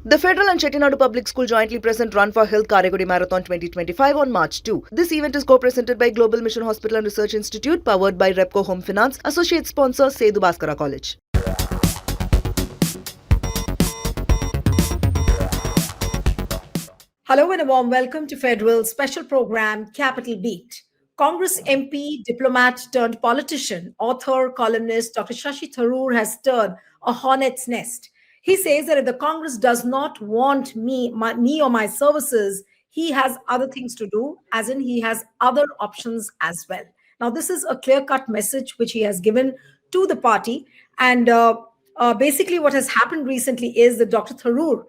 The Federal and Chettinadu Public School jointly present Run for Health Karegudi Marathon 2025 on March 2. This event is co-presented by Global Mission Hospital and Research Institute, powered by Repco Home Finance, associate sponsor Sethu Bhaskara College. Hello and a warm welcome to Federal's special program, Capital Beat. Congress MP, diplomat turned politician, author, columnist Dr. Shashi Tharoor has stirred a hornet's nest. He says that if the Congress does not want me or my services, he has other things to do, as in he has other options as well. Now, this is a clear-cut message which he has given to the party. And basically what has happened recently is that Dr. Tharoor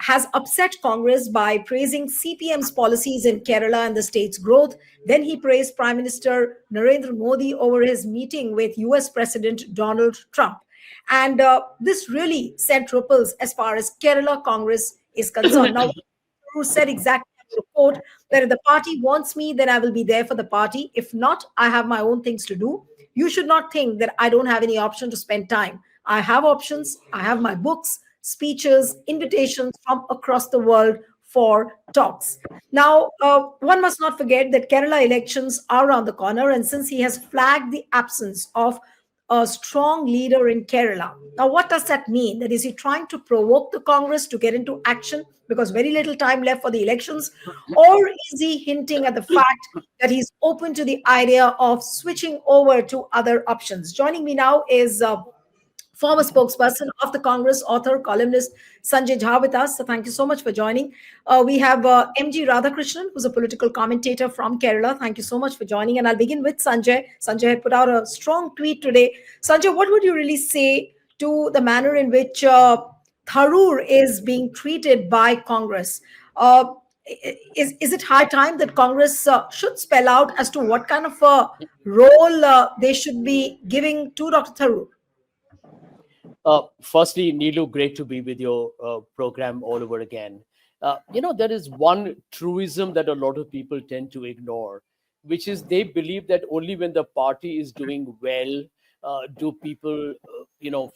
has upset Congress by praising CPM's policies in Kerala and the state's growth. Then he praised Prime Minister Narendra Modi over his meeting with US President Donald Trump. And this really sent ripples as far as Kerala Congress is concerned. Now, who said exactly in the report that if the party wants me, then I will be there for the party. If not, I have my own things to do. You should not think that I don't have any option to spend time. I have options. I have my books, speeches, invitations from across the world for talks. Now, one must not forget that Kerala elections are around the corner, and since he has flagged the absence of a strong leader in Kerala. Now, what does that mean? That is he trying to provoke the Congress to get into action because very little time left for the elections? Or is he hinting at the fact that he's open to the idea of switching over to other options? Joining me now is former spokesperson of the Congress, author, columnist Sanjay Jha with us. So thank you so much for joining. We have MG Radhakrishnan, who's a political commentator from Kerala. Thank you so much for joining. And I'll begin with Sanjay. Sanjay had put out a strong tweet today. Sanjay, what would you really say to the manner in which Tharoor is being treated by Congress? Is it high time that Congress should spell out as to what kind of a role they should be giving to Dr. Tharoor? Firstly, Neelu, great to be with your program all over again. There is one truism that a lot of people tend to ignore, which is they believe that only when the party is doing well do people,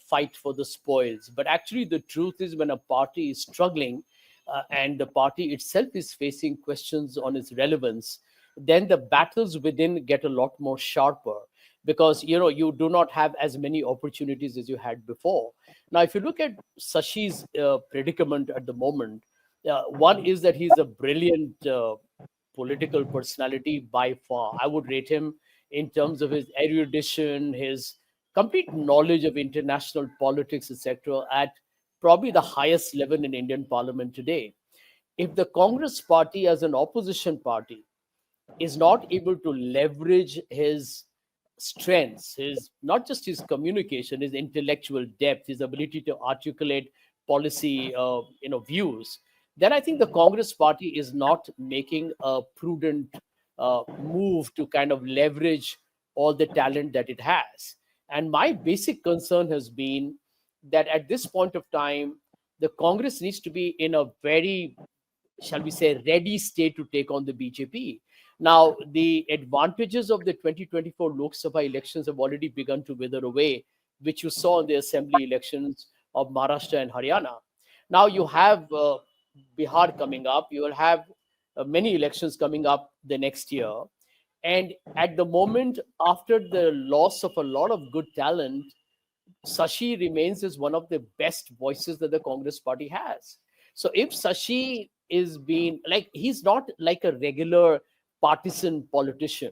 fight for the spoils. But actually, the truth is when a party is struggling and the party itself is facing questions on its relevance, then the battles within get a lot more sharper, because you do not have as many opportunities as you had before. Now, if you look at Sashi's predicament at the moment, one is that he's a brilliant political personality by far. I would rate him in terms of his erudition, his complete knowledge of international politics, etc., at probably the highest level in Indian parliament today. If the Congress party as an opposition party is not able to leverage his strengths, his not just his communication, his intellectual depth, his ability to articulate policy views, then I think the Congress party is not making a prudent move to kind of leverage all the talent that it has. And my basic concern has been that at this point of time, the Congress needs to be in a very, shall we say, ready state to take on the BJP. Now, the advantages of the 2024 Lok Sabha elections have already begun to wither away, which you saw in the assembly elections of Maharashtra and Haryana. Now you have Bihar coming up. You will have many elections coming up the next year. And at the moment, after the loss of a lot of good talent, Sashi remains as one of the best voices that the Congress party has. So if Sashi is being he's not like a regular partisan politician.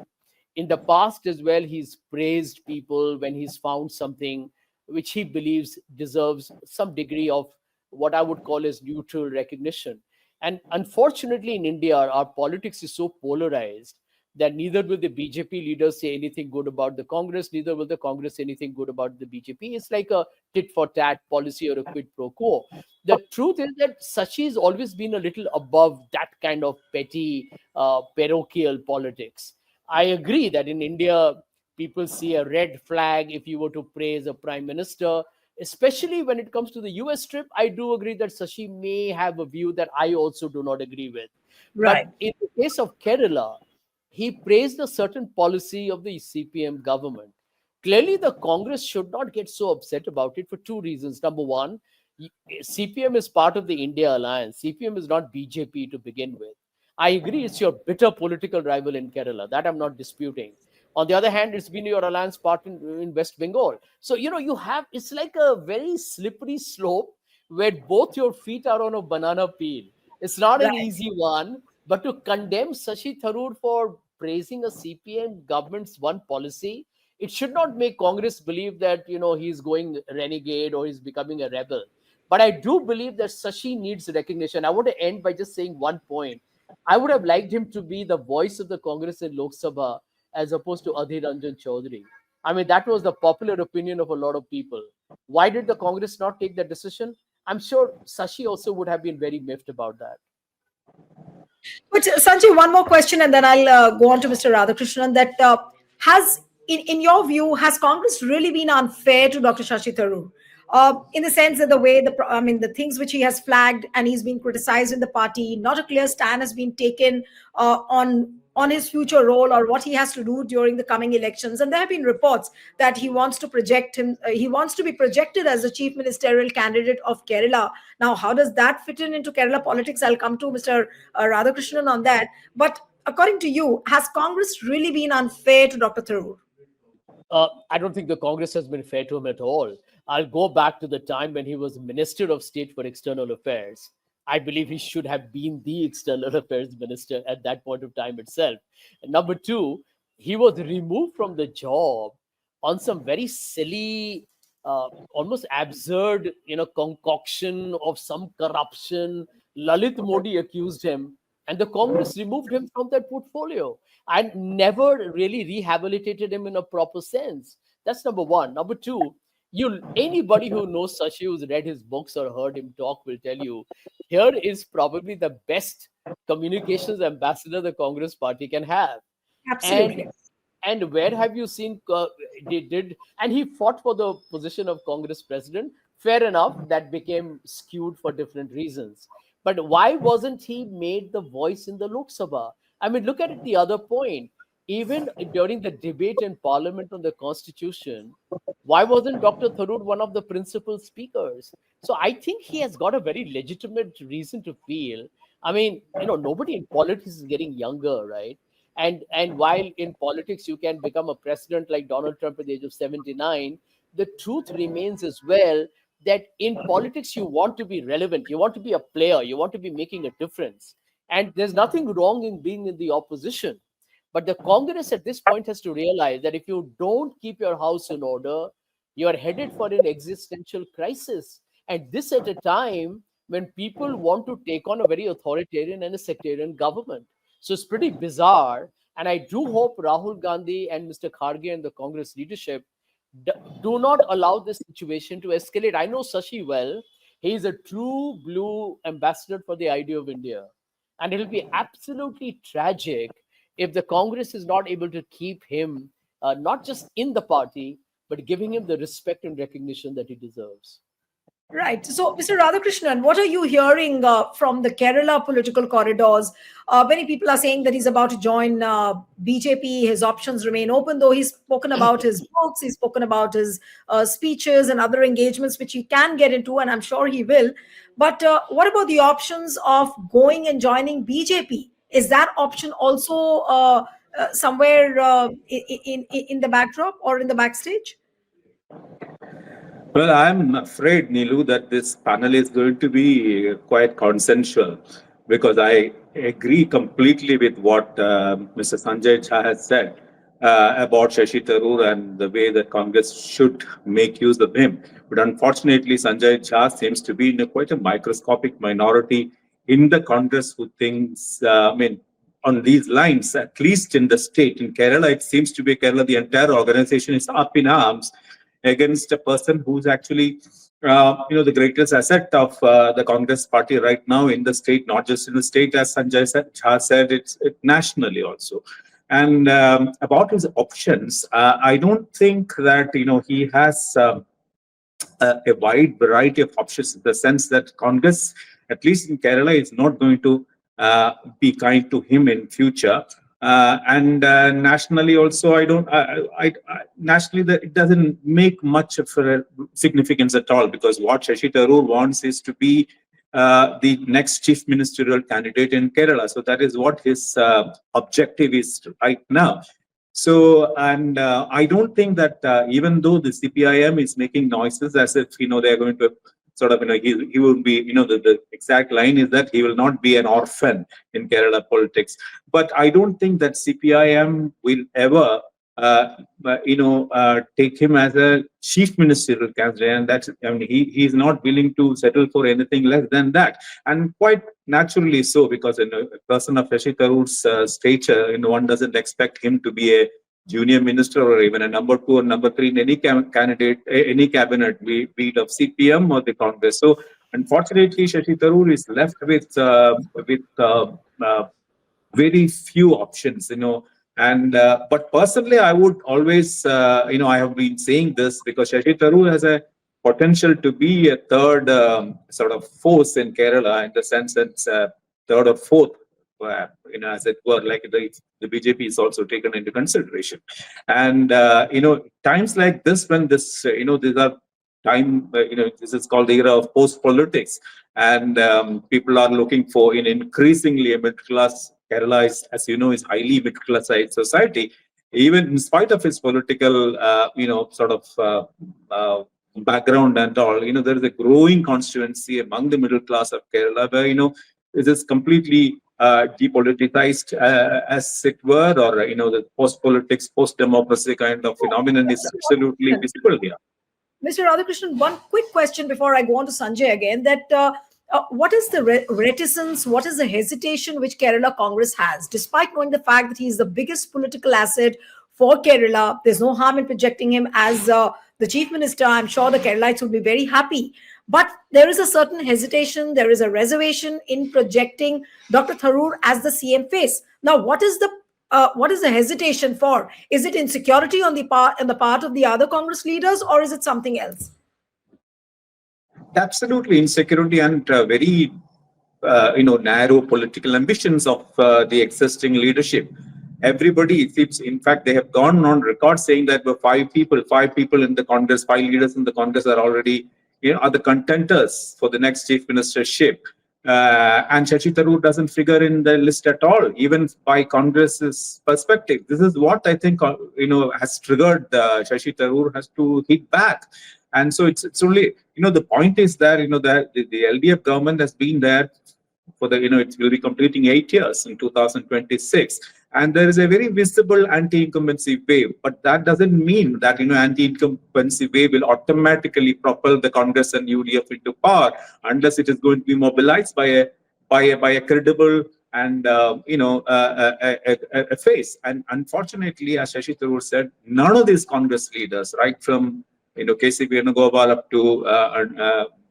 In the past as well, he's praised people when he's found something which he believes deserves some degree of what I would call as neutral recognition. And unfortunately, in India, our politics is so polarized that neither will the BJP leaders say anything good about the Congress, neither will the Congress say anything good about the BJP. It's like a tit for tat policy or a quid pro quo. The truth is that Sashi has always been a little above that kind of petty, parochial politics. I agree that in India, people see a red flag if you were to praise a prime minister, especially when it comes to the US trip. I do agree that Sashi may have a view that I also do not agree with. Right. But in the case of Kerala, he praised a certain policy of the CPM government. Clearly, the Congress should not get so upset about it for two reasons. Number one, CPM is part of the India alliance. CPM is not BJP to begin with. I agree, it's your bitter political rival in Kerala. That I'm not disputing. On the other hand, it's been your alliance partner in West Bengal. So, you have, it's like a very slippery slope where both your feet are on a banana peel. It's not an Right. easy one, but to condemn Shashi Tharoor for praising a CPM government's one policy, it should not make Congress believe that, he's going renegade or he's becoming a rebel. But I do believe that Shashi needs recognition. I want to end by just saying one point. I would have liked him to be the voice of the Congress in Lok Sabha as opposed to Adhir Ranjan Chaudhary. I mean, that was the popular opinion of a lot of people. Why did the Congress not take that decision? I'm sure Shashi also would have been very miffed about that. But Sanjay, one more question, and then I'll go on to Mr. Radhakrishnan. That has, in your view, has Congress really been unfair to Dr. Shashi Tharoor? In the sense that the way the things which he has flagged and he's been criticized in the party, not a clear stand has been taken on his future role or what he has to do during the coming elections. And there have been reports that he wants to he wants to be projected as the chief ministerial candidate of Kerala. Now, how does that fit into Kerala politics? I'll come to Mr. Radhakrishnan on that. But according to you, has Congress really been unfair to Dr. Tharoor? I don't think the Congress has been fair to him at all. I'll go back to the time when he was Minister of State for External Affairs. I believe he should have been the External Affairs Minister at that point of time itself. And number two, he was removed from the job on some very silly, almost absurd, concoction of some corruption. Lalit Modi accused him, and the Congress removed him from that portfolio and never really rehabilitated him in a proper sense. That's number one. Number two, anybody who knows Shashi, who's read his books or heard him talk, will tell you here is probably the best communications ambassador the Congress party can have. Absolutely. And where have you seen and he fought for the position of Congress president? Fair enough, that became skewed for different reasons. But why wasn't he made the voice in the Lok Sabha? I mean, look at it the other point. Even during the debate in Parliament on the Constitution, why wasn't Dr. Tharoor one of the principal speakers? So I think he has got a very legitimate reason to feel. I mean, nobody in politics is getting younger, right? And while in politics you can become a president like Donald Trump at the age of 79, the truth remains as well that in politics you want to be relevant, you want to be a player, you want to be making a difference. And there's nothing wrong in being in the opposition. But the Congress at this point has to realize that if you don't keep your house in order, you are headed for an existential crisis. And this at a time when people want to take on a very authoritarian and a sectarian government. So it's pretty bizarre. And I do hope Rahul Gandhi and Mr. Kharge and the Congress leadership do not allow this situation to escalate. I know Shashi well. He is a true blue ambassador for the idea of India. And it'll be absolutely tragic if the Congress is not able to keep him not just in the party, but giving him the respect and recognition that he deserves. Right. So, Mr. Radhakrishnan, what are you hearing from the Kerala political corridors? Many people are saying that he's about to join BJP. His options remain open, though he's spoken about his books, he's spoken about his speeches and other engagements, which he can get into, and I'm sure he will. But what about the options of going and joining BJP? Is that option also somewhere in the backdrop or in the backstage? Well, I'm afraid, Nilu, that this panel is going to be quite consensual because I agree completely with what Mr. Sanjay Jha has said about Shashi Tharoor and the way that Congress should make use of him. But unfortunately, Sanjay Jha seems to be in quite a microscopic minority in the Congress who thinks, on these lines, at least in the state. In Kerala, it seems to be Kerala, the entire organization is up in arms against a person who's actually, the greatest asset of the Congress party right now in the state, not just in the state, as Sanjay Jha said, it's nationally also. And about his options, I don't think that, he has a wide variety of options in the sense that Congress, at least in Kerala, is not going to be kind to him in future. And nationally also, I don't. Nationally, it doesn't make much of a significance at all, because what Shashi Tharoor wants is to be the next chief ministerial candidate in Kerala. So that is what his objective is right now. So, and I don't think that even though the CPIM is making noises as if, they are going to sort of, he will be, the exact line is that he will not be an orphan in Kerala politics. But I don't think that CPIM will ever, take him as a chief ministerial candidate. And that's, he is not willing to settle for anything less than that. And quite naturally so, because a person of Shashi Tharoor's stature, one doesn't expect him to be a junior minister or even a number 2 or number 3 in any candidate, any cabinet, be it of CPM or the Congress. So unfortunately, Shashi Tharoor is left with very few options, And but personally, I would always, I have been saying this because Shashi Tharoor has a potential to be a third sort of force in Kerala, in the sense that third or fourth, as it were, like the BJP is also taken into consideration. And times like this, when this, these are time, this is called the era of post politics, and people are looking for increasingly a middle class. Kerala is, as you know, is highly middle class society. Even in spite of its political, sort of background and all, there is a growing constituency among the middle class of Kerala where, it is completely depoliticized, as it were, or, the post-politics, post-democracy kind of phenomenon is absolutely visible here. Mr. Radhakrishnan, one quick question before I go on to Sanjay again, that what is the reticence, what is the hesitation which Kerala Congress has, despite knowing the fact that he is the biggest political asset for Kerala? There's no harm in projecting him as the chief minister. I'm sure the Keralites would be very happy. But there is a certain hesitation, there is a reservation in projecting Dr. Tharoor as the CM face. Now, what is the hesitation for? Is it insecurity on the part of the other Congress leaders, or is it something else? Absolutely, insecurity and very narrow political ambitions of the existing leadership. Everybody seems, in fact, they have gone on record saying that five people in the Congress, 5 leaders in the Congress are already, are the contenders for the next chief ministership. And Shashi Tharoor doesn't figure in the list at all, even by Congress's perspective. This is what I think, has triggered Shashi Tharoor has to hit back. And so it's only, the point is that, that the LDF government has been there for the, it will be completing 8 years in 2026. And there is a very visible anti-incumbency wave, but that doesn't mean that, anti-incumbency wave will automatically propel the Congress and UDF into power, unless it is going to be mobilized by a credible and, a face. And unfortunately, as Shashi Tharoor said, none of these Congress leaders, right from, KC Venugopal up to,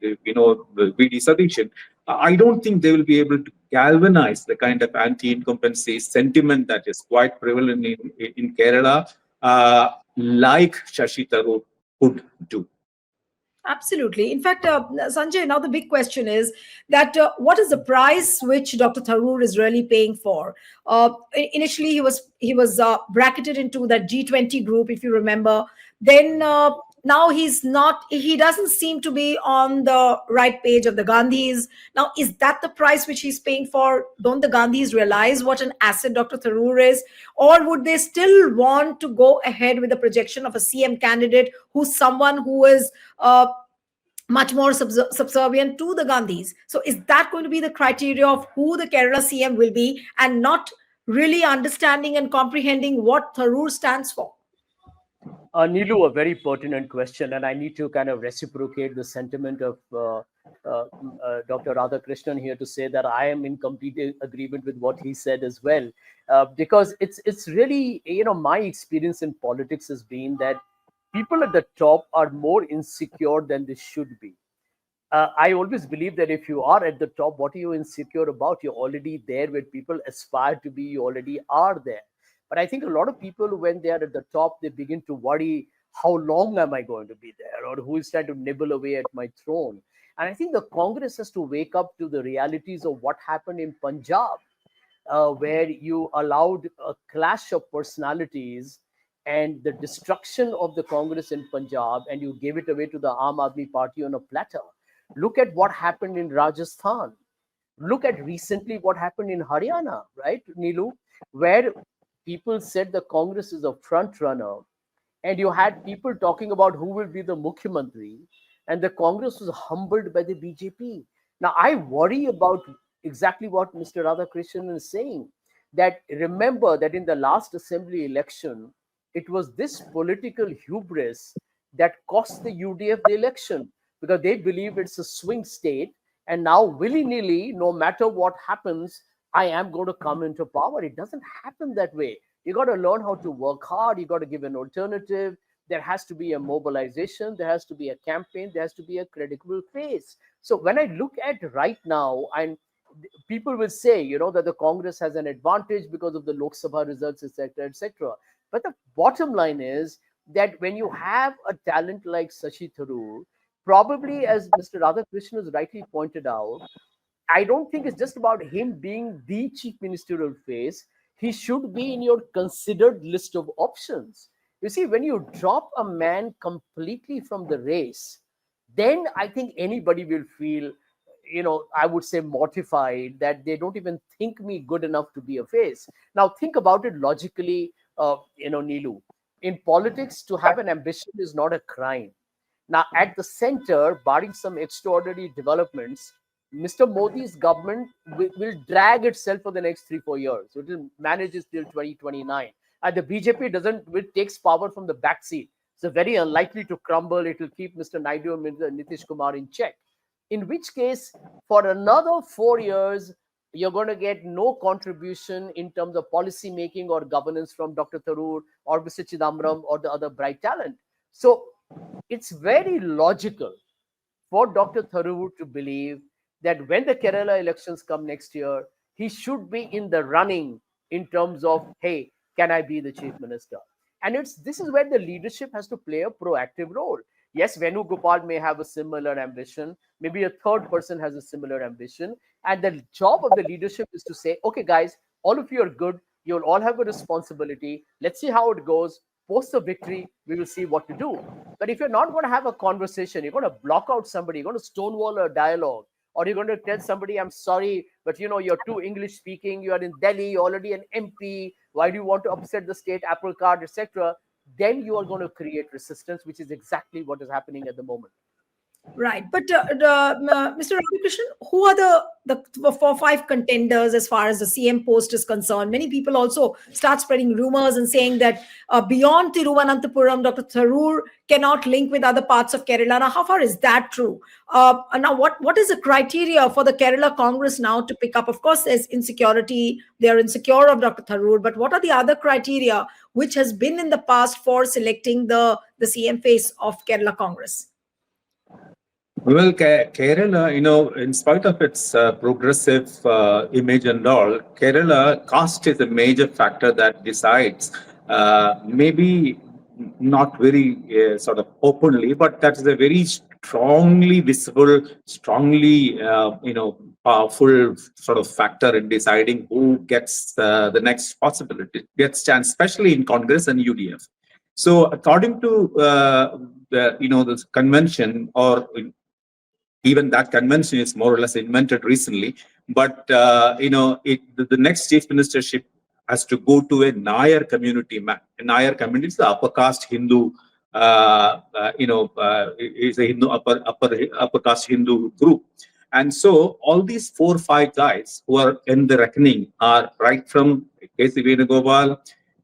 VD Satishan, I don't think they will be able to galvanize the kind of anti-incumbency sentiment that is quite prevalent in Kerala, like Shashi Tharoor could do. Absolutely. In fact, Sanjay, now the big question is that what is the price which Dr. Tharoor is really paying for? Initially, he was bracketed into that G20 group, if you remember. Then now he doesn't seem to be on the right page of the Gandhis. Now, is that the price which he's paying for? Don't the Gandhis realize what an asset Dr. Tharoor is? Or would they still want to go ahead with the projection of a CM candidate who's someone who is much more subservient to the Gandhis? So is that going to be the criteria of who the Kerala CM will be, and not really understanding and comprehending what Tharoor stands for? Neelu, a very pertinent question, and I need to kind of reciprocate the sentiment of Dr. Radhakrishnan here to say that I am in complete agreement with what he said as well, because it's really, my experience in politics has been that people at the top are more insecure than they should be. I always believe that if you are at the top, what are you insecure about? You're already there where people aspire to be. You already are there. But I think a lot of people, when they are at the top, they begin to worry, how long am I going to be there? Or who is trying to nibble away at my throne? And I think the Congress has to wake up to the realities of what happened in Punjab. where you allowed a clash of personalities and the destruction of the Congress in Punjab, and you gave it away to the Aam Aadmi Party on a platter. Look at what happened in Rajasthan. Look at recently what happened in Haryana, right, Neelu, where people said the Congress is a front runner, and you had people talking about who will be the Mukhyamantri, and the Congress was humbled by the BJP. Now, I worry about exactly what Mr. Radhakrishnan is saying. That remember that in the last assembly election, it was this political hubris that cost the UDF the election because they believe it's a swing state, and now willy nilly, no matter what happens, I am going to come into power. It doesn't happen that way. You got to learn how to work hard. You got to give an alternative. There has to be a mobilization. There has to be a campaign. There has to be a credible face. So when I look at right now, and people will say, that the Congress has an advantage because of the Lok Sabha results, etc., etc. But the bottom line is that when you have a talent like Shashi Tharoor, probably as Mr. Radhakrishnan has rightly pointed out, I don't think it's just about him being the chief ministerial face. He should be in your considered list of options. You see, when you drop a man completely from the race, then I think anybody will feel, I would say mortified that they don't even think me good enough to be a face. Now, think about it logically, Neelu. In politics, to have an ambition is not a crime. Now, at the center, barring some extraordinary developments, Mr. Modi's government will drag itself for the next 3-4 years. So it will manage it till 2029. And the BJP takes power from the backseat. So very unlikely to crumble. It will keep Mr. Naidu and Mr. Nitish Kumar in check. In which case, for another 4 years, you're going to get no contribution in terms of policy making or governance from Dr. Tharoor or Mr. Chidambaram or the other bright talent. So it's very logical for Dr. Tharoor to believe that when the Kerala elections come next year, he should be in the running in terms of, hey, can I be the chief minister? And this is where the leadership has to play a proactive role. Yes, Venugopal may have a similar ambition. Maybe a third person has a similar ambition. And the job of the leadership is to say, okay, guys, all of you are good. You'll all have a responsibility. Let's see how it goes. Post the victory, we will see what to do. But if you're not going to have a conversation, you're going to block out somebody, you're going to stonewall a dialogue, or you're going to tell somebody, I'm sorry, but you're too English speaking, you are in Delhi, you're already an MP, why do you want to upset the state apple cart, etc., then you are going to create resistance, which is exactly what is happening at the moment. Right. But Mr. Radhakrishnan, who are the 4-5 contenders as far as the CM post is concerned? Many people also start spreading rumors and saying that beyond Thiruvananthapuram, Dr. Tharoor cannot link with other parts of Kerala. Now, how far is that true? Now, what is the criteria for the Kerala Congress now to pick up? Of course, there's insecurity. They are insecure of Dr. Tharoor. But what are the other criteria which has been in the past for selecting the CM face of Kerala Congress? Well, Kerala, in spite of its progressive image and all, Kerala caste is a major factor that decides, maybe not very sort of openly, but that is a very strongly visible, strongly, powerful sort of factor in deciding who gets the next possibility, gets chance, especially in Congress and UDF. So according to the convention, or even that convention is more or less invented recently, but the next chief ministership has to go to a Nair community. A Nair community is the upper caste Hindu, is a Hindu upper caste Hindu group, and so all these 4 or 5 guys who are in the reckoning are right from K.C. Venugopal,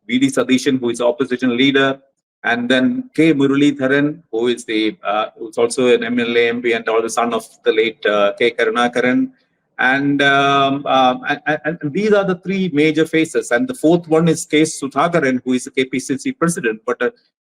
V.D. Sadishan, who is opposition leader, and then K. Muralidharan, who is who's also an MLA MP and also the son of the late K. Karunakaran. And these are the 3 major faces. And the 4th one is K. Sudhakaran, who is the KPCC president.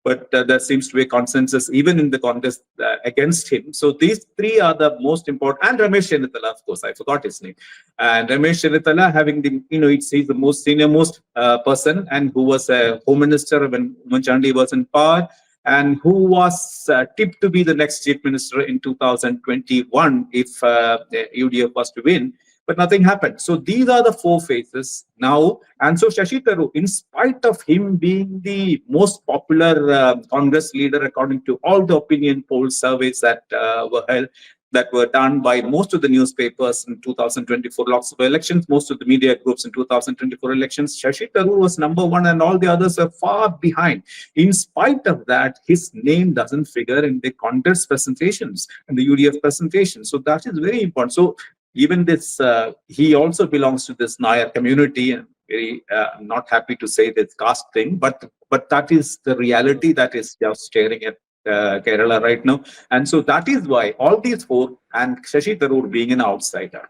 But there seems to be a consensus even in the contest against him. So these 3 are the most important. And Ramesh Chennithala, of course, I forgot his name. And Ramesh Chennithala, having he's the most senior-most person, and who was a home minister when Chandi was in power, and who was tipped to be the next chief minister in 2021 if the UDF was to win. but nothing happened. So these are the four phases now. And so Shashi Tharoor, in spite of him being the most popular Congress leader according to all the opinion poll surveys that were held, that were done by most of the newspapers in 2024 Lok Sabha elections, most of the media groups in 2024 elections, Shashi Tharoor was number one and all the others are far behind. In spite of that, his name doesn't figure in the Congress presentations and the UDF presentations. So that is very important. So even this, he also belongs to this Nair community, and very not happy to say this caste thing, but that is the reality that is just staring at Kerala right now. And so that is why all these four, and Shashi Tharoor being an outsider.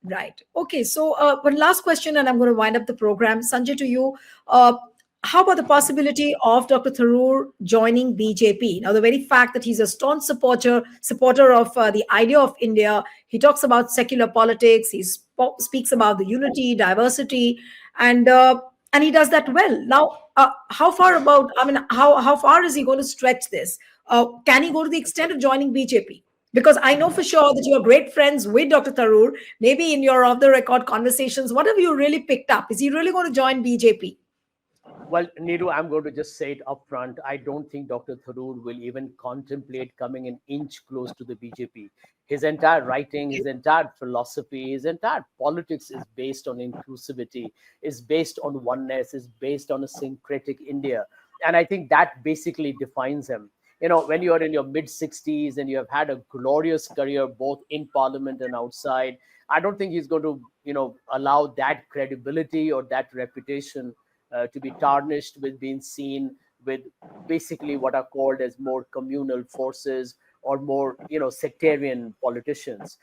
Right. Okay. So one last question, and I'm going to wind up the program. Sanjay, to you. How about the possibility of Dr. Tharoor joining BJP? Now, the very fact that he's a staunch supporter of the idea of India, he talks about secular politics, he speaks about the unity, diversity, and he does that well. Now, how far is he going to stretch this? Can he go to the extent of joining BJP? Because I know for sure that you are great friends with Dr. Tharoor. Maybe in your off-the-record conversations, what have you really picked up? Is he really going to join BJP? Well, Neeru, I'm going to just say it up front. I don't think Dr. Tharoor will even contemplate coming an inch close to the BJP. His entire writing, his entire philosophy, his entire politics is based on inclusivity, is based on oneness, is based on a syncretic India. And I think that basically defines him. You know, when you're in your mid-60s and you have had a glorious career both in parliament and outside, I don't think he's going to, allow that credibility or that reputation to be tarnished with being seen with basically what are called as more communal forces or more, sectarian politicians.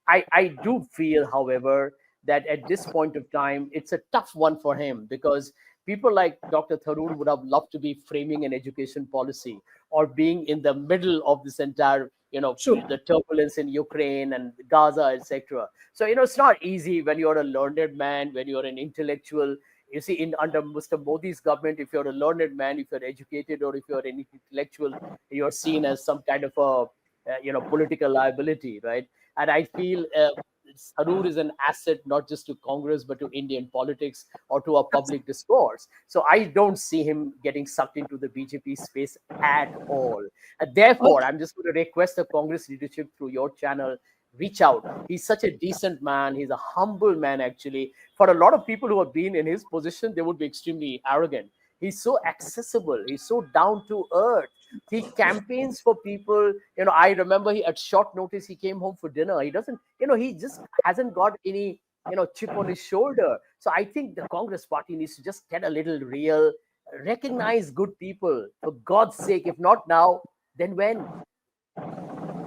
I do feel, however, that at this point of time, it's a tough one for him because people like Dr. Tharoor would have loved to be framing an education policy or being in the middle of this entire, Sure. the turbulence in Ukraine and Gaza, etc. So, it's not easy when you're a learned man, when you're an intellectual. You see, under Mr. Modi's government, if you're a learned man, if you're educated, or if you're an intellectual, you're seen as some kind of a, political liability, right? And I feel Tharoor is an asset not just to Congress, but to Indian politics or to our public discourse. So I don't see him getting sucked into the BJP space at all. And therefore, I'm just going to request the Congress leadership through your channel, reach out. He's such a decent man. He's a humble man, actually. For a lot of people who have been in his position, they would be extremely arrogant. He's so accessible. He's so down to earth. He campaigns for people. I remember at short notice, he came home for dinner. He doesn't, he just hasn't got any, chip on his shoulder. So I think the Congress party needs to just get a little real, recognize good people. For God's sake, if not now, then when?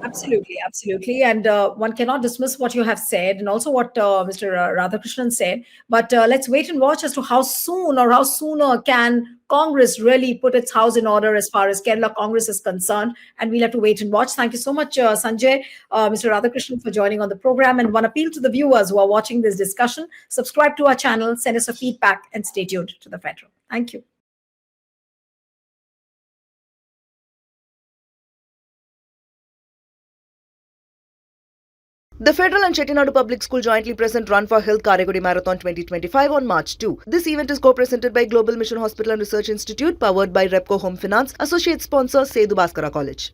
Absolutely, absolutely. And one cannot dismiss what you have said and also what Mr. Radhakrishnan said. But let's wait and watch as to how soon or how sooner can Congress really put its house in order as far as Kerala Congress is concerned. And we'll have to wait and watch. Thank you so much, Sanjay, Mr. Radhakrishnan, for joining on the program. And one appeal to the viewers who are watching this discussion, subscribe to our channel, send us a feedback, and stay tuned to the Federal. Thank you. The Federal and Chettinadu Public School jointly present Run for Health Karegudi Marathon 2025 on March 2. This event is co-presented by Global Mission Hospital and Research Institute, powered by Repco Home Finance, associate sponsor Sedhu Bhaskara College.